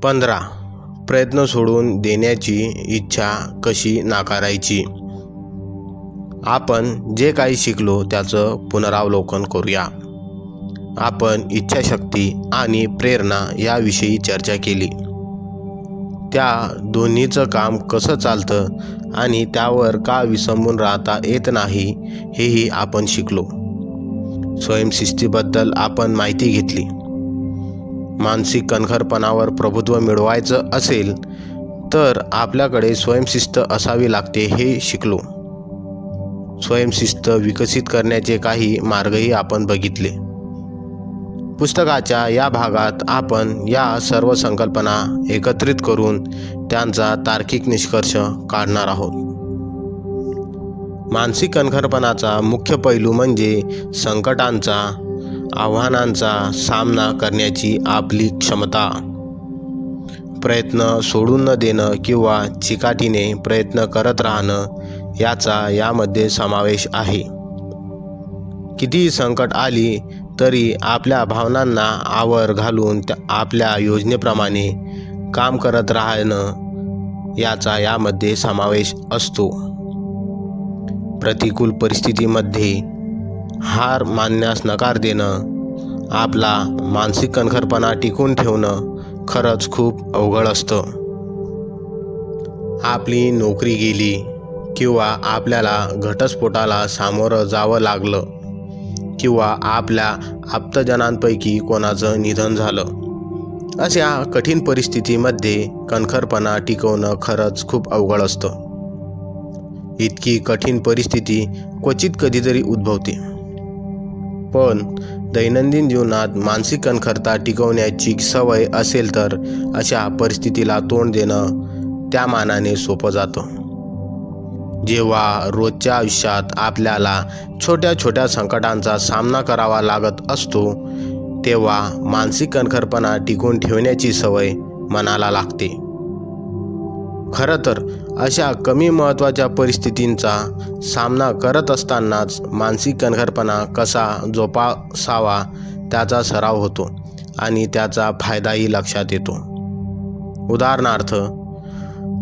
15. प्रयत्न सोडून देण्याची इच्छा कशी नाकारायची. आपण जे काही शिकलो त्याचं पुनरावलोकन करूया. आपण इच्छाशक्ती आणि प्रेरणा याविषयी चर्चा केली. त्या दोन्हीचं काम कसं चालतं आणि त्यावर का विसंबून राहता येत नाही हेही आपण शिकलो. स्वयंशिस्तीबद्दल आपण माहिती घेतली. मानसिक कणखरपणावर प्रभुत्व मिळवायचं असेल तर आपल्याकडे स्वयंशिस्त असावी लागते हे शिकलो. स्वयंशिस्त विकसित करण्याचे काही मार्गही आपण बघितले. पुस्तकाच्या या भागात आपण या सर्व संकल्पना एकत्रित करून त्यांचा तार्किक निष्कर्ष काढणार आहोत. मानसिक कणखरपणाचा मुख्य पैलू म्हणजे संकटांचा, आव्हानांचा सामना करण्याची आपली क्षमता. प्रयत्न सोडून न देणं किंवा चिकाटीने प्रयत्न करत राहणं याचा यामध्ये समावेश आहे. कितीही संकट आली तरी आपल्या भावनांना आवर घालून आपल्या योजनेप्रमाणे काम करत राहणं याचा यामध्ये समावेश असतो. प्रतिकूल परिस्थितीमध्ये हार मानण्यास नकार देणं, आपला मानसिक कणखरपणा टिकवून ठेवणं खरंच खूप अवघड असतं. आपली नोकरी गेली किंवा आपल्याला घटस्फोटाला सामोरं जावं लागलं किंवा आपल्या आप्तजनांपैकी कोणाचं निधन झालं, अशा कठीण परिस्थितीमध्ये कणखरपणा टिकवणं खरंच खूप अवघड असतं. इतकी कठीण परिस्थिती क्वचित कधीतरी उद्भवते, पण दैनंदिन जीवनात मानसिक कणखरता टिकवण्याची सवय असेल तर अशा परिस्थितीला तोंड देणं त्या मानाने सोपं जातं. जेव्हा रोजच्या आयुष्यात आपल्याला छोट्या छोट्या संकटांचा सामना करावा लागत असतो तेव्हा मानसिक कणखरपणा टिकवून ठेवण्याची सवय मनाला लागते. खरं तर अशा कमी महत्त्वाच्या परिस्थितींचा सामना करत असतानाच मानसिक कणखरपणा कसा जोपासावा त्याचा सराव होतो आणि त्याचा फायदाही लक्षात येतो. उदाहरणार्थ,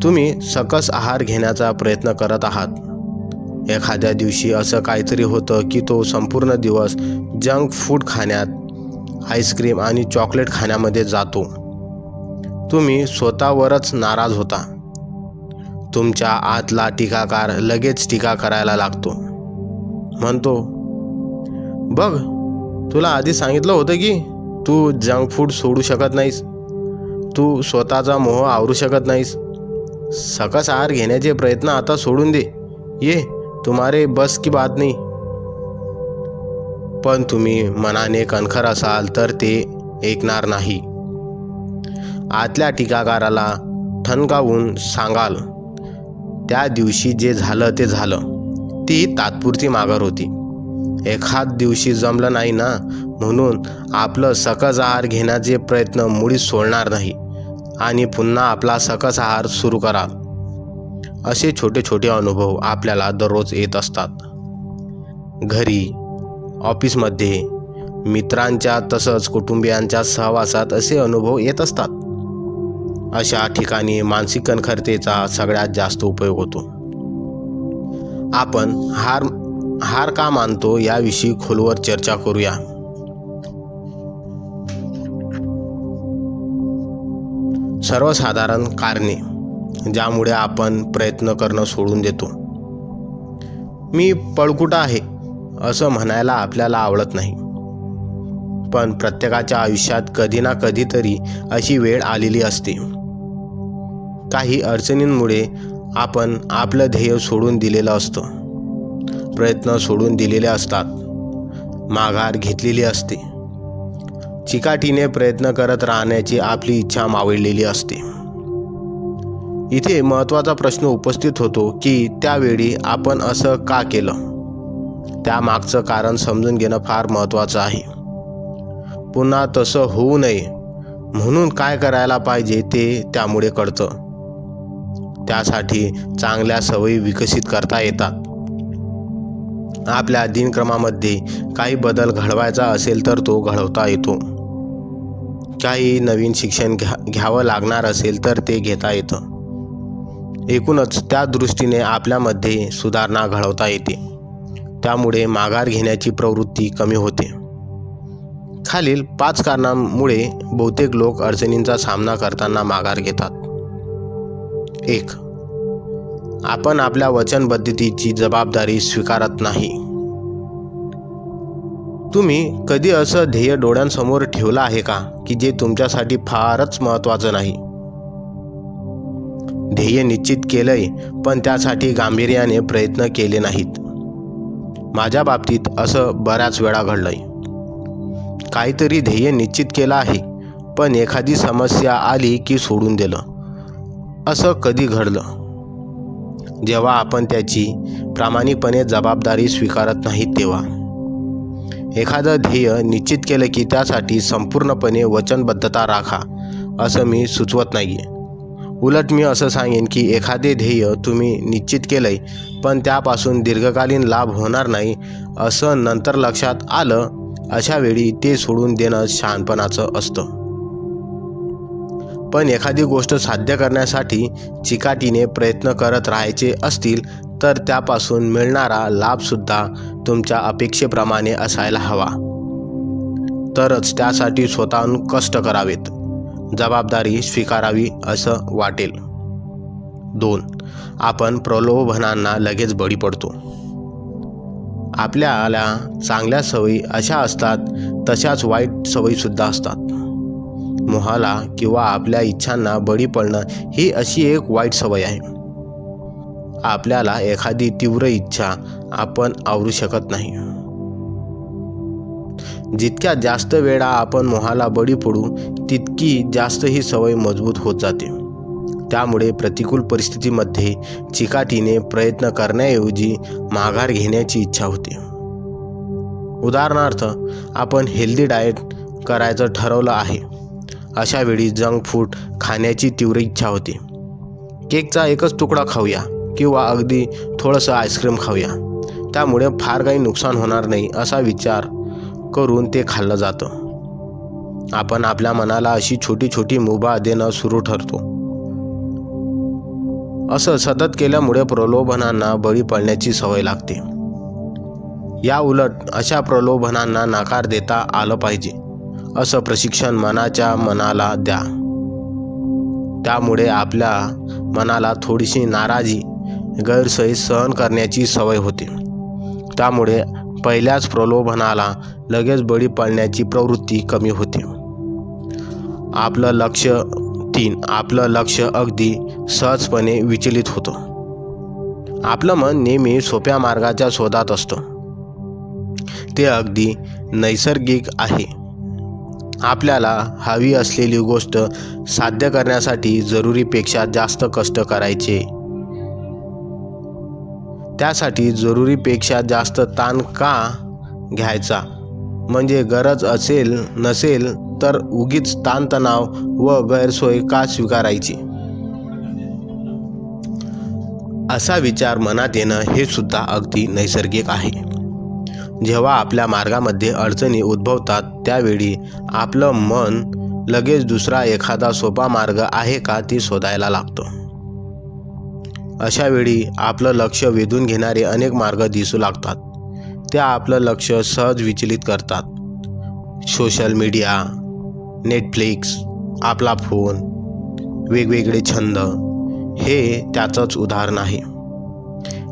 तुम्ही सकस आहार घेण्याचा प्रयत्न करत आहात. एखाद्या दिवशी असं काहीतरी होतं की तो संपूर्ण दिवस जंक फूड खाण्यात, आईस्क्रीम आणि चॉकलेट खाण्यामध्ये जातो. तुम्ही स्वतःवरच नाराज होता. तुमच्या आतला टीकाकार लगेच टीका करायला लागतो. म्हणतो, बघ, तुला आधी सांगितलं होतं की तू जंक फूड सोडू शकत नाहीस, तू स्वतःचा मोह आवरू शकत नाहीस. सकस आहार घेण्याचे प्रयत्न आता सोडून दे, ये तुम्हारे बस की बात नाही. पण तुम्ही मनाने कणखर असाल तर ते ऐकणार नाही. आतल्या टीकाकाराला ठणकावून सांगाल, त्या दिवशी जे झालं ते झालं, ती तात्पुरती माघार होती. एखाद दिवशी जमलं नाही ना म्हणून आपलं सकस आहार घेण्याचे प्रयत्न मुळीच सोडणार नाही आणि पुन्हा आपला सकस आहार सुरू कराल. असे छोटे छोटे अनुभव आपल्याला दररोज येत असतात. घरी, ऑफिसमध्ये, मित्रांच्या तसंच कुटुंबियांच्या सहवासात असे अनुभव येत असतात. अशा ठिकाणी मानसिक कणखरतेचा सगळ्यात जास्त उपयोग होतो. आपण हार का मानतो याविषयी खोलवर चर्चा करूया. सर्वसाधारण कारणे ज्यामुळे आपण प्रयत्न करणं सोडून देतो. मी पळकुटा आहे असं म्हणायला आपल्याला आवडत नाही, पण प्रत्येकाच्या आयुष्यात कधी ना कधीतरी अशी वेळ आलेली असते. काही अडचणींमुळे आपण आपलं ध्येय सोडून दिलेलं असतं, प्रयत्न सोडून दिलेले असतात, माघार घेतलेली असते, चिकाटीने प्रयत्न करत राहण्याची आपली इच्छा मावळलेली असते. इथे महत्त्वाचा प्रश्न उपस्थित होतो की त्यावेळी आपण असं का केलं. त्यामागचं कारण समजून घेणं फार महत्त्वाचं आहे. पुन्हा तसं होऊ नये म्हणून काय करायला पाहिजे ते त्यामुळे कळतं. त्यासाठी चांगल्या सवयी विकसित करता येतात. आपल्या दिनक्रमामध्ये काही बदल घडवायचा असेल तर तो घडवता येतो. काही नवीन शिक्षण घ्यावं लागणार असेल तर ते घेता येतं. एकूणच त्या दृष्टीने आपल्यामध्ये सुधारणा घडवता येते. त्यामुळे माघार घेण्याची प्रवृत्ती कमी होते. खालील 5 कारणांमुळे बहुतेक लोक अडचणींचा सामना करताना माघार घेतात. 1. आपण आपल्या वचनबद्धतेची जबाबदारी स्वीकारत नाही. तुम्ही कधी असं ध्येय डोळ्यांसमोर ठेवलं आहे का की जे तुमच्यासाठी फारच महत्त्वाचं नाही? ध्येय निश्चित केलंय पण त्यासाठी गांभीर्याने प्रयत्न केले नाहीत. माझ्या बाबतीत असं बऱ्याच वेळा घडलंय. काहीतरी ध्येय निश्चित केलं आहे पण एखादी समस्या आली की सोडून दिलं. असं कधी घडलं जेव्हा आपण त्याची प्रामाणिकपणे जबाबदारी स्वीकारत नाही तेव्हा. एखादं ध्येय निश्चित केलं की त्यासाठी संपूर्णपणे वचनबद्धता राखा असं मी सुचवत नाहीये. उलट मी असं सांगेन की एखादे ध्येय तुम्ही निश्चित केलंय पण त्यापासून दीर्घकालीन लाभ होणार नाही असं नंतर लक्षात आलं, अशा वेळी ते सोडून देणं शहाणपणाचं असतं. पण एखादी गोष्ट साध्य करण्यासाठी चिकाटीने प्रयत्न करत राहायचे असतील तर त्यापासून मिळणारा लाभसुद्धा तुमच्या अपेक्षेप्रमाणे असायला हवा. तरच त्यासाठी स्वतःहून कष्ट करावेत, जबाबदारी स्वीकारावी असं वाटेल. 2. आपण प्रलोभनांना लगेच बळी पडतो. आपल्याला चांगल्या सवयी अशा असतात तशाच वाईट सवयीसुद्धा असतात. मोहाला किंवा आपल्या इच्छांना बळी पडणं ही अशी एक वाईट सवय आहे. आपल्याला एखादी तीव्र इच्छा आपण आवरू शकत नाही. जितक्या जास्त वेळा आपण मोहाला बळी पडू तितकी जास्त ही सवय मजबूत होत जाते. त्यामुळे प्रतिकूल परिस्थितीमध्ये चिकाटीने प्रयत्न करण्याऐवजी माघार घेण्याची इच्छा होते. उदाहरणार्थ, आपण हेल्दी डाएट करायचं ठरवलं आहे. अशा वेळी जंक फूड खाण्याची तीव्र इच्छा होते. केकचा एकच तुकडा खाऊया किंवा अगदी थोडंसं आईस्क्रीम खाऊया, त्यामुळे फार काही नुकसान होणार नाही असा विचार करून ते खाल्लं जातं. आपण आपल्या मनाला अशी छोटी छोटी मुभा देणं सुरू ठरतो. असं सतत केल्यामुळे प्रलोभनांना बळी पडण्याची सवय लागते. या उलट अशा प्रलोभनांना नकार देता आलं पाहिजे असं प्रशिक्षण मनाला द्या. त्यामुळे आपल्या मनाला थोडीशी नाराजी, गैरसोय सहन करण्याची सवय होते. त्यामुळे पहिल्याच प्रलोभनाला लगेच बळी पडण्याची प्रवृत्ती कमी होते. 3. आपलं लक्ष अगदी सहजपणे विचलित होतं. आपलं मन नेहमी सोप्या मार्गाच्या शोधात असतं. ते अगदी नैसर्गिक आहे. आपल्याला हवी असलेली गोष्ट साध्य करण्यासाठी जरुरीपेक्षा जास्त कष्ट करायचे. त्यासाठी जरुरीपेक्षा जास्त ताण का घ्यायचा? म्हणजे गरज नसेल तर उगीच ताणतणाव व गैरसोय का स्वीकारायची? असा विचार मनात येणं हे सुद्धा अगदी नैसर्गिक आहे. जेव्हा आपल्या मार्गामध्ये अडचणी उद्भवतात त्यावेळी आपलं मन लगेच दुसरा एखादा सोपा मार्ग आहे का ते शोधायला लागतं. अशा वेळी आपलं लक्ष वेधून घेणारे अनेक मार्ग दिसू लागतात. त्या आपलं लक्ष सहज विचलित करतात. सोशल मीडिया, नेटफ्लिक्स, आपला फोन, वेगवेगळे छंद हे त्याचंच उदाहरण आहे.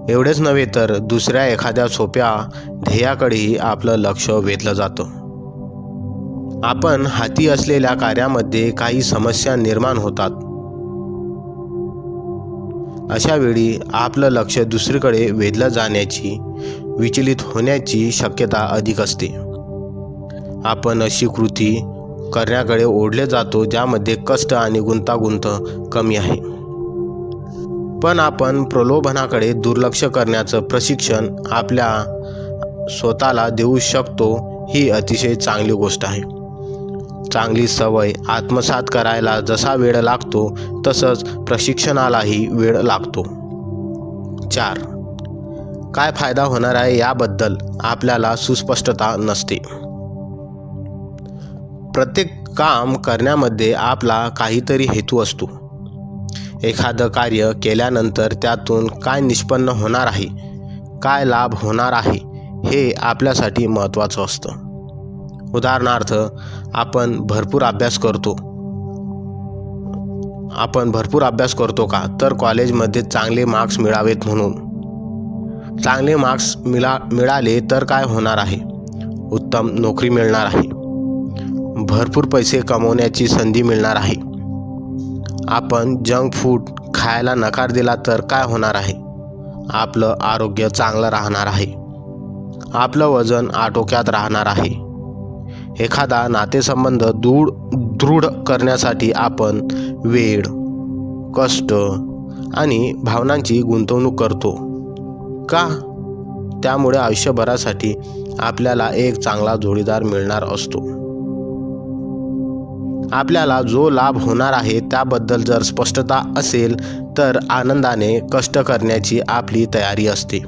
एवढेच नव्हे तर दुसऱ्या एखाद्या सोप्या ध्येयाकडेही आपलं लक्ष वेधलं जातं. आपण हाती असलेल्या कार्यामध्ये काही समस्या निर्माण होतात. अशा वेळी आपलं लक्ष दुसरीकडे वेधलं जाण्याची, विचलित होण्याची शक्यता अधिक असते. आपण अशी कृती करण्याकडे ओढले जातो ज्यामध्ये कष्ट आणि गुंतागुंत कमी आहे. पण आपण प्रलोभनाकडे दुर्लक्ष करण्याचं प्रशिक्षण आपल्या स्वतःला देऊ शकतो ही अतिशय चांगली गोष्ट आहे. चांगली सवय आत्मसात करायला जसा वेळ लागतो तसंच प्रशिक्षणालाही वेळ लागतो. 4. काय फायदा होणार आहे याबद्दल आपल्याला सुस्पष्टता नसते. प्रत्येक काम करण्यामध्ये आपला काहीतरी हेतू असतो. एखादं कार्य केल्यानंतर त्यातून काय निष्पन्न होणार आहे, काय लाभ होणार आहे हे आपल्यासाठी महत्त्वाचं असतं. उदाहरणार्थ, आपण भरपूर अभ्यास करतो का? तर कॉलेजमध्ये चांगले मार्क्स मिळावेत म्हणून. चांगले मार्क्स मिळाले तर काय होणार आहे? उत्तम नोकरी मिळणार आहे, भरपूर पैसे कमवण्याची संधी मिळणार आहे. आपण जंक फूड खायला नकार दिला तर काय होणार आहे? आपलं आरोग्य चांगलं राहणार आहे, आपलं वजन आटोक्यात राहणार आहे. एखादा नातेसंबंध दृढ करण्यासाठी आपण वेळ, कष्ट आणि भावनांची गुंतवणूक करतो का? त्यामुळे आयुष्यभरासाठी आपल्याला एक चांगला जोडीदार मिळणार असतो. आपल्याला जो लाभ होणार आहे त्याबद्दल जर स्पष्टता असेल तर आनंदाने कष्ट करण्याची आपली तयारी असते.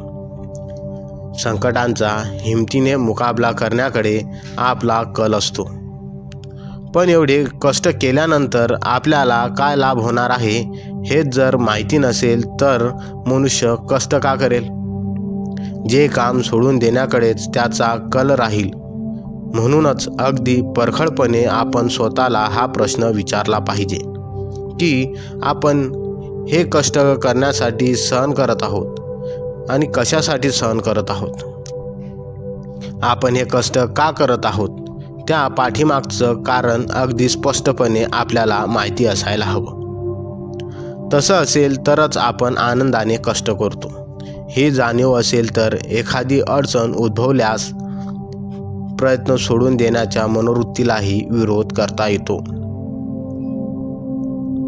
संकटांचा हिमतीने मुकाबला करण्याकडे आपला कल असतो. पण एवढे कष्ट केल्यानंतर आपल्याला काय लाभ होणार आहे हेच जर माहिती नसेल तर मनुष्य कष्ट का करेल? जे काम सोडून देण्याकडेच त्याचा कल राहील. म्हणूनच अगदी परखडपणे आपण स्वतःला हा प्रश्न विचारला पाहिजे की आपण हे कष्ट करण्यासाठी सहन करत आहोत आणि कशासाठी सहन करत आहोत. आपण हे कष्ट का करत आहोत त्या पाठीमागचं कारण अगदी स्पष्टपणे आपल्याला माहिती असायला हवं. तसं असेल तरच आपण आनंदाने कष्ट करतो. ही जाणीव असेल तर एखादी अडचण उद्भवल्यास प्रयत्न सोडून देण्याच्या मनोवृत्तीलाही विरोध करता येतो.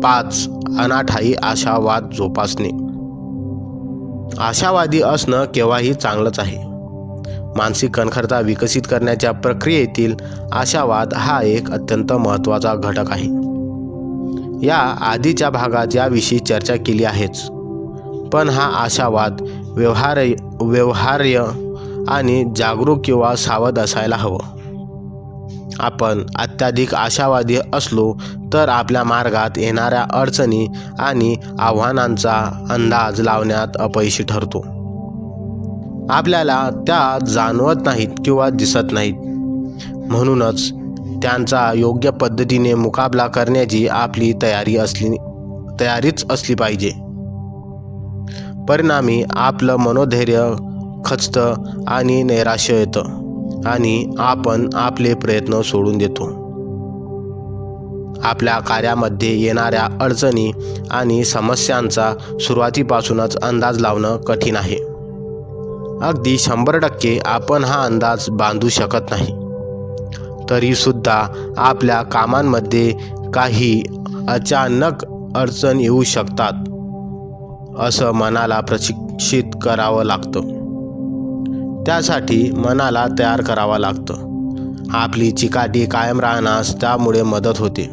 5. अनाठायी आशावाद जोपासणे. आशावादी असणं केव्हाही चांगलंच आहे. मानसिक कणखरता विकसित करण्याच्या प्रक्रियेतील आशावाद हा एक अत्यंत महत्त्वाचा घटक आहे. या आधीच्या भागात याविषयी चर्चा केली आहेच. पण हा आशावाद व्यवहार्य आणि जागरूक किंवा सावध असायला हवं. आपण अत्याधिक आशावादी असलो तर आपल्या मार्गात येणाऱ्या अडचणी आणि आव्हानांचा अंदाज लावण्यात अपयशी ठरतो. आपल्याला त्या जाणवत नाहीत किंवा दिसत नाहीत. म्हणूनच त्यांचा योग्य पद्धतीने मुकाबला करण्याची आपली तयारीच असली पाहिजे. परिणामी आपलं मनोधैर्य खचतं आणि नैराश्य येतं आणि आपण आपले प्रयत्न सोडून देतो. आपल्या कार्यामध्ये येणाऱ्या अडचणी आणि समस्यांचा सुरुवातीपासूनच अंदाज लावणं कठीण आहे. अगदी 100% आपण हा अंदाज बांधू शकत नाही. तरीसुद्धा आपल्या कामांमध्ये काही अचानक अडचण येऊ शकतात असं मनाला प्रशिक्षित करावं लागतं. त्यासाठी मनाला तयार करावं लागतं. आपली चिकाटी कायम राहण्यास त्यामुळे मदत होते.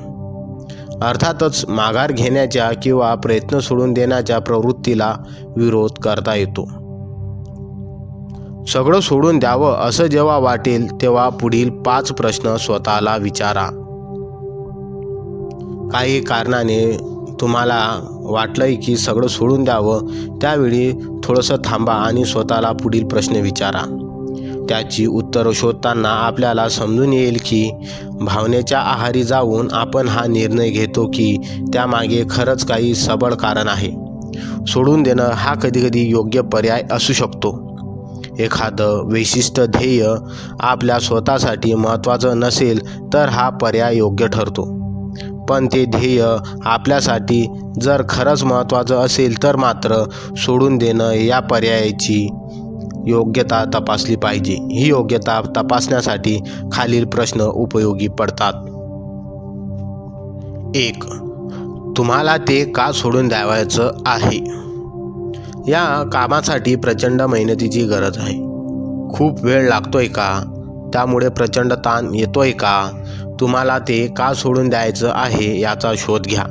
अर्थातच माघार घेण्याच्या किंवा प्रयत्न सोडून देण्याच्या प्रवृत्तीला विरोध करता येतो. सगळं सोडून द्यावं असं जेव्हा वाटेल तेव्हा पुढील 5 प्रश्न स्वतःला विचारा. काही कारणाने तुम्हाला वाटलंय की सगळं सोडून द्यावं, त्यावेळी थोडंसं थांबा आणि स्वतःला पुढील प्रश्न विचारा. त्याची उत्तरं शोधताना आपल्याला समजून येईल की भावनेच्या आहारी जाऊन आपण हा निर्णय घेतो की त्यामागे खरंच काही सबळ कारण आहे. सोडून देणं हा कधीकधी योग्य पर्याय असू शकतो. एखादं विशिष्ट ध्येय आपल्या स्वतःसाठी महत्त्वाचं नसेल तर हा पर्याय योग्य ठरतो. पण ते ध्येय आपल्यासाठी जर खरंच महत्त्वाचं असेल तर मात्र सोडून देणं या पर्यायाची योग्यता तपासली पाहिजे. ही योग्यता तपासण्यासाठी खालील प्रश्न उपयोगी पडतात. 1. तुम्हाला ते का सोडून द्यावायचं आहे? या कामासाठी प्रचंड मेहनतीची गरज आहे. खूप वेळ लागतोय का? त्यामुळे प्रचंड ताण येतोय का? तुम्हाला ते का सोडून द्यायचं आहे याचा शोध घ्या.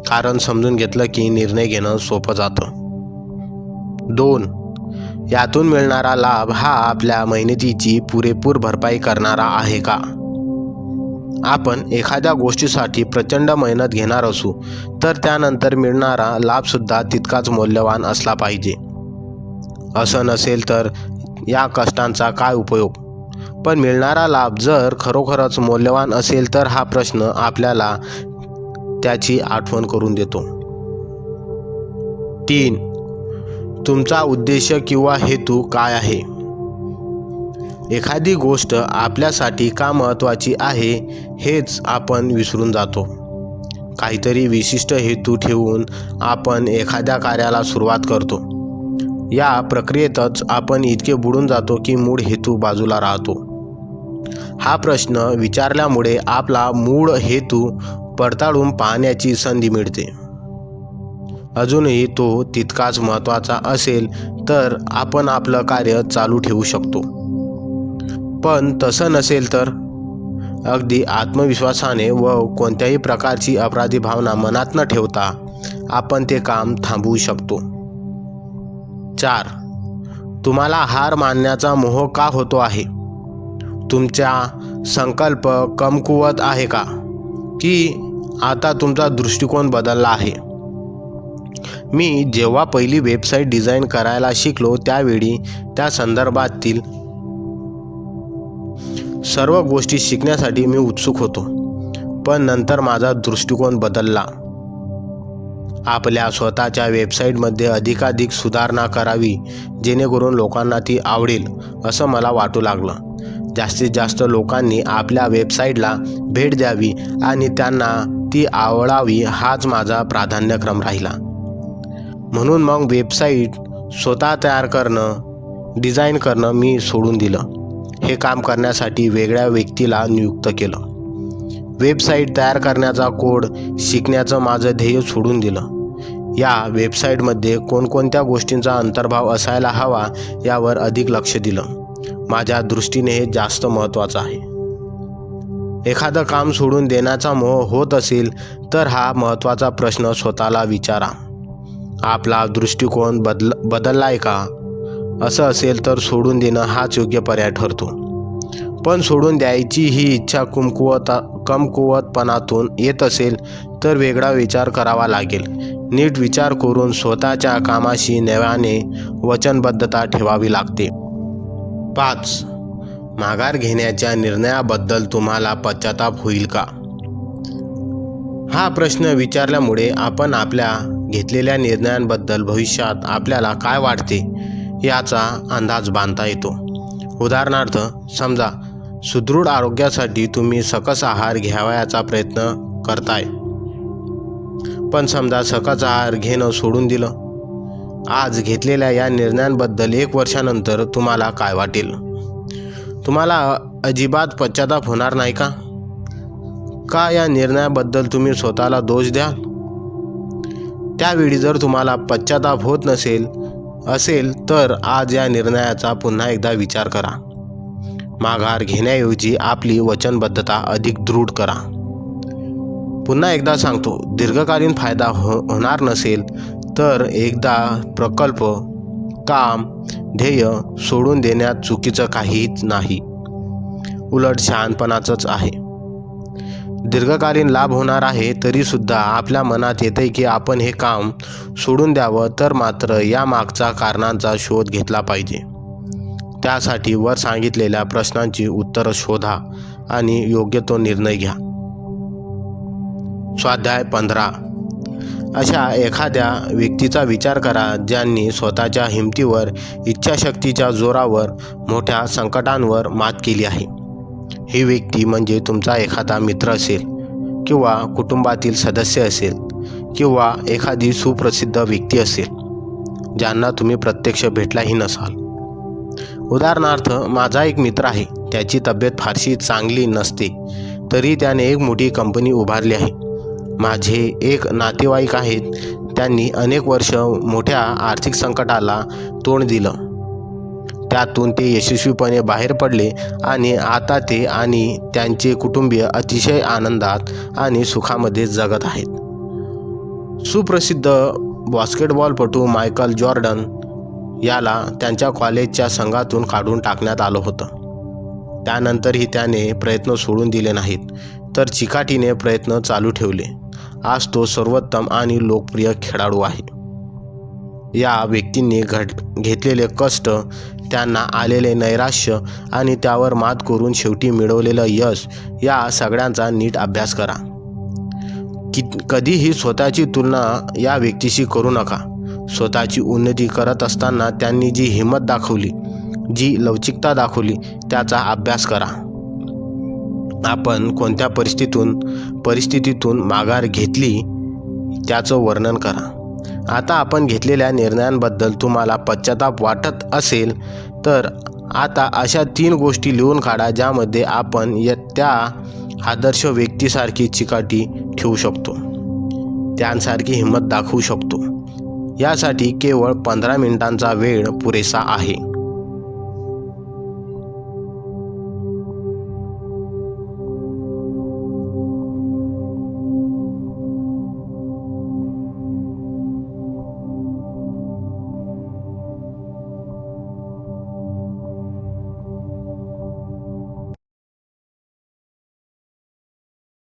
कारण समजून घेतलं की निर्णय घेणं सोपं जातं. 2. यातून मिळणारा लाभ हा आपल्या मेहनतीची पुरेपूर भरपाई करणारा आहे का? आपण एखाद्या गोष्टीसाठी प्रचंड मेहनत घेणार असू तर त्यानंतर मिळणारा लाभसुद्धा तितकाच मौल्यवान असला पाहिजे. असं नसेल तर या कष्टांचा काय उपयोग? पण मिळणारा लाभ जर खरोखरच मौल्यवान असेल तर हा प्रश्न आपल्याला त्याची आठवण करून देतो. 3. तुमचा उद्देश किंवा हेतू काय आहे? एखादी गोष्ट आपल्यासाठी का महत्त्वाची आहे हेच आपण विसरून जातो. काहीतरी विशिष्ट हेतू ठेवून आपण एखाद्या कार्याला सुरुवात करतो. या प्रक्रियेतच आपण इतके बुडून जातो की मूळ हेतू बाजूला राहतो. हा प्रश्न विचारल्यामुळे आपला मूळ हेतू पडताळून पाहण्याची संधी मिळते. अजूनही तो तितकाच महत्त्वाचा असेल तर आपण आपलं कार्य चालू ठेवू शकतो. पण तसं नसेल तर अगदी आत्मविश्वासाने व कोणत्याही प्रकारची अपराधी भावना मनात न ठेवता आपण ते काम थांबवू शकतो. 4. तुम्हाला हार मानण्याचा मोह का होतो आहे? तुमचा संकल्प कमकुवत आहे का? की आता तुमचा दृष्टिकोन बदलला आहे? मी जेव्हा पहिली वेबसाईट डिझाईन करायला शिकलो त्यावेळी त्या संदर्भातील सर्व गोष्टी शिकण्यासाठी मी उत्सुक होतो. पण नंतर माझा दृष्टिकोन बदलला. आपल्या स्वतःच्या वेबसाईटमध्ये अधिकाधिक सुधारणा करावी जेणेकरून लोकांना ती आवडेल असं मला वाटू लागलं. जास्तीत जास्त लोकांनी आपल्या वेबसाईटला भेट द्यावी आणि त्यांना ती आवडावी हाच माझा प्राधान्यक्रम राहिला. म्हणून मग वेबसाईट स्वतः तयार करणं, डिझाईन करणं मी सोडून दिलं. हे काम करण्यासाठी वेगळ्या व्यक्तीला नियुक्त केलं. वेबसाईट तयार करण्याचा कोड शिकण्याचं माझं ध्येय सोडून दिलं. या वेबसाईटमध्ये कोणकोणत्या गोष्टींचा अंतर्भाव असायला हवा यावर अधिक लक्ष दिलं. माझ्या दृष्टीने हे जास्त महत्त्वाचं आहे. एखादं काम सोडून देण्याचा मोह होत असेल तर हा महत्त्वाचा प्रश्न स्वतःला विचारा. आपला दृष्टिकोन बदललाय का? असं असेल तर सोडून देणं हाच योग्य पर्याय ठरतो. पण सोडून द्यायची ही इच्छा कमकुवतपणातून येत असेल तर वेगळा विचार करावा लागेल. नीट विचार करून स्वतःच्या कामाशी नव्याने वचनबद्धता ठेवावी लागते. 5. माघार घेण्याच्या निर्णयाबद्दल तुम्हाला पश्चाताप होईल का? हा प्रश्न विचारल्यामुळे आपण आपल्या घेतलेल्या निर्णयांबद्दल भविष्यात आपल्याला काय वाटते याचा अंदाज बांधता येतो. उदाहरणार्थ, समजा सुदृढ आरोग्यासाठी तुम्ही सकस आहार घ्यावयाचा प्रयत्न करताय. पण समजा सकस आहार घेणं सोडून दिलं. आज घेतलेल्या या निर्णयांबद्दल 1 वर्षानंतर तुम्हाला काय वाटेल? तुम्हाला अजिबात पश्चाताप होणार नाही का? का या निर्णयाबद्दल तुम्ही स्वतःला दोष द्याल? त्यावेळी जर तुम्हाला पश्चाताप होत असेल तर आज या निर्णयाचा पुन्हा एकदा विचार करा. माघार घेण्याऐवजी आपली वचनबद्धता अधिक दृढ करा. पुन्हा एकदा सांगतो, दीर्घकालीन फायदा होणार नसेल तर एकदा प्रकल्प, काम, ध्येय सोडून देण्यात चुकीचं काहीच नाही. उलट शहाणपणाचंच आहे. दीर्घकालीन लाभ होणार आहे तरीसुद्धा आपल्या मनात येते की आपण हे काम सोडून द्यावं तर मात्र या मागचा कारणांचा शोध घेतला पाहिजे. त्यासाठी वर सांगितलेल्या प्रश्नांची उत्तरं शोधा आणि योग्य तो निर्णय घ्या. स्वाध्याय 15. अशा एखाद्या व्यक्तीचा विचार करा ज्यांनी स्वतःच्या हिमतीवर, इच्छाशक्तीच्या जोरावर मोठ्या संकटांवर मात केली आहे. ही व्यक्ती म्हणजे तुमचा एखादा मित्र असेल किंवा कुटुंबातील सदस्य असेल किंवा एखादी सुप्रसिद्ध व्यक्ती असेल ज्यांना तुम्ही प्रत्यक्ष भेटलाही नसाल. उदाहरणार्थ, माझा एक मित्र आहे. त्याची तब्येत फारशी चांगली नसते तरी त्याने एक मोठी कंपनी उभारली आहे. माझे एक नातेवाईक आहेत. त्यांनी अनेक वर्ष मोठ्या आर्थिक संकटाला तोंड दिलं. त्यातून ते यशस्वीपणे बाहेर पडले आणि आता ते आणि त्यांचे कुटुंबीय अतिशय आनंदात आणि सुखामध्ये जगत आहेत. सुप्रसिद्ध बास्केटबॉलपटू मायकल जॉर्डन याला त्यांच्या कॉलेजच्या संघातून काढून टाकण्यात आलं होतं. त्यानंतरही त्याने प्रयत्न सोडून दिले नाहीत. तर चिकाटीने प्रयत्न चालू ठेवले. आज तो सर्वोत्तम आणि लोकप्रिय खेळाडू आहे. या व्यक्तींनी घेतलेले कष्ट, त्यांना आलेले नैराश्य आणि त्यावर मात करून शेवटी मिळवलेलं यश या सगळ्यांचा नीट अभ्यास करा. कधीही स्वतःची तुलना या व्यक्तीशी करू नका. स्वतःची उन्नती करत असताना त्यांनी जी हिंमत दाखवली, जी लवचिकता दाखवली, त्याचा अभ्यास करा. आपण कोणत्या परिस्थितीतून माघार घेतली त्याचं वर्णन करा. आता आपण घेतलेल्या निर्णयांबद्दल तुम्हाला पश्चाताप वाटत असेल तर आता अशा 3 गोष्टी लिहून काढा ज्यामध्ये आपण त्या आदर्श व्यक्तीसारखी चिकाटी ठेवू शकतो, त्यांसारखी हिंमत दाखवू शकतो. यासाठी केवळ 15 मिनिटांचा वेळ पुरेसा आहे.